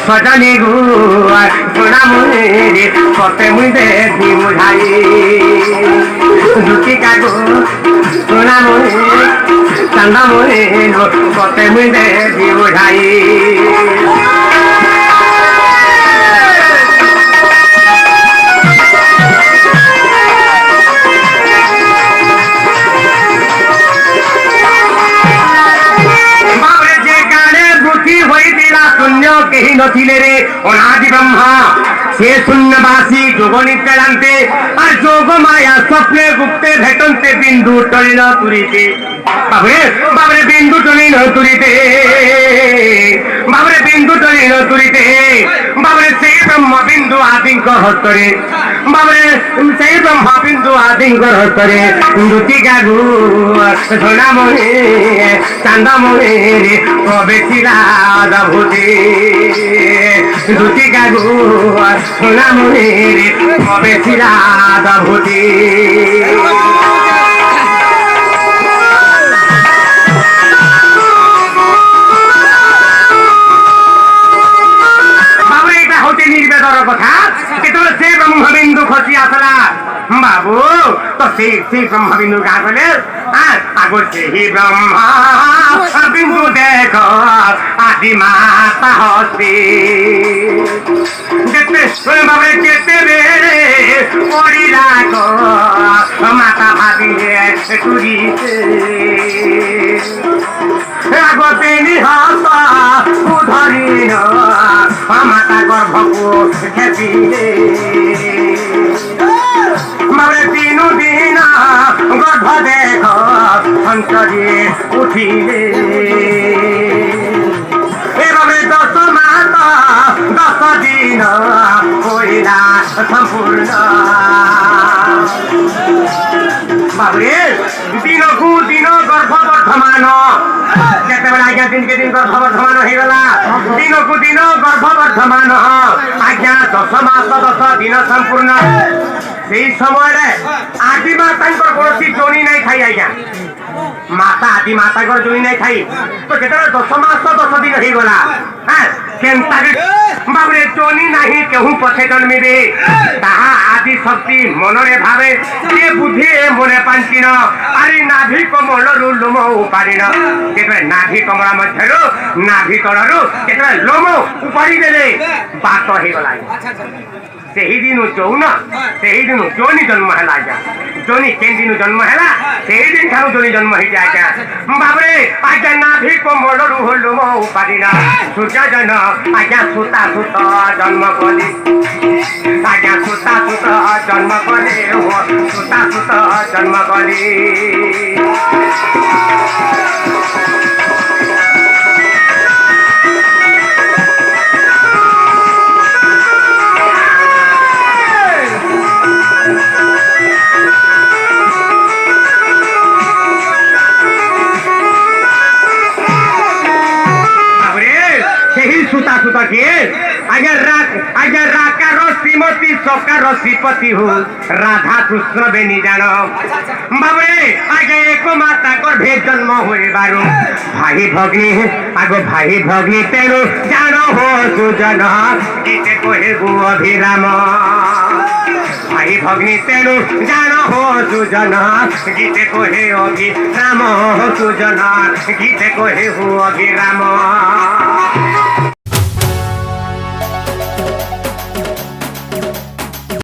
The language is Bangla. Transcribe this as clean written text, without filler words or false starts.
সজনী গো সোনামণি কতে মুই দেখি বুঝাই দুটিকা গো সোনামণি চান্দামণি কতে মুই দেখি বুঝাই কেহি নছিলে রে অনাদি ব্রহ্মা সে শূন্যবাসী যোগ নিত্য জানতে আর যোগ মায়া স্বপ্নে গুপ্তে ভেটন্তে বিন্দু টলিন তুরিতে বাবরে বাবরে বিন্দু টলিন তুরিতে বাবরে বিন্দু টলিন তুরিতে বাবরে সেই ব্রহ্ম বিন্দু আদিঙ্কর হস্তরে বাবরে সেই ব্রহ্ম বিন্দু আদিঙ্কর হস্তরে দুটিকা গু সোনামণি চান্দামণি প্রবেশিলা ভূতি দুটিকা গু সোনামণি প্রবেশিলা ভূতি নির্বেদর কথা যেতবে সে ব্রহ্মবিন্দু খসি আসলা বাবু তো সেই ব্রহ্মবিন্দু গা গলে আগর সেই ব্রহ্মা বিন্দু দেখ আদি মাতা হস্তি যেতে বাবা যেতে রে পড়িলা মাতা ভাবিলে তুরিতে আগতে নিহত উধরিল মাতা গর্ভকু খেপিলে বাবরে দিনু দিন গর্ভ দেখ অন্তরে উঠিলে এভাবে 10 মাস 10 দিন হইলা সম্পূর্ণ বাবরে দিনকু দিন গর্ভবর্ধমান যেতবে আজ্ঞা দিনকে দিন গর্ভবর্ধমান হয়ে গলা দিনকু দিন গর্ভবর্ধমান আজ্ঞা 10 মাস 10 দিন সম্পূর্ণ সেই সময় আদি মাতাঙ্কর কৌশি জনি নাই খাই আজ্ঞা মাতা আদি মাতাঙ্কর জনি নাই খাই তো যেতবে 10 মাস 10 দিন হয়ে গলা হ্যাঁ কেন্তাকে বাবরে জনি নাহি কেহু পথে জন্মিবে তাহা আদি শক্তি মনরে ভাবে যে বুদ্ধি মনে পাঞ্চিন আরে নাভি কমলরু লোম উপাড়িন যেতবে নাভি কমলা মধ্যরু নাভি তলরু যেতবে লোম উপাড়ি দেলে বাত হয়ে গলা সেই দিন যৌন সেই দিন যোনি জন্ম হেলা আজ্ঞা যোনি কেন দিন জন্ম হেলা সেই দিন ঠারু যোনি জন্ম হয়েছে আজ্ঞা বাবরে আজ্ঞা নাভি কমলরু লোম উপাড়িন সূর্য জন আজ্ঞা সুতা সুত জন্ম কলি আজ্ঞা সুতা সুত জন্ম কলি সুতা সুত জন্ম কলি श्रीमती सकार श्रीपति हो राधा कृष्ण बेनी जान बाबरे आगे एक माता गर्भे जन्म हुए बारू भाई भग्नी आगो भाई भग्नी तेरु जान हो सुजन गीते कोहे गो अभिराम भाई भग्नी तेरु जान हो सुजन गीते कोहे अभिराम सुजन गीते कोहे हो अभिराम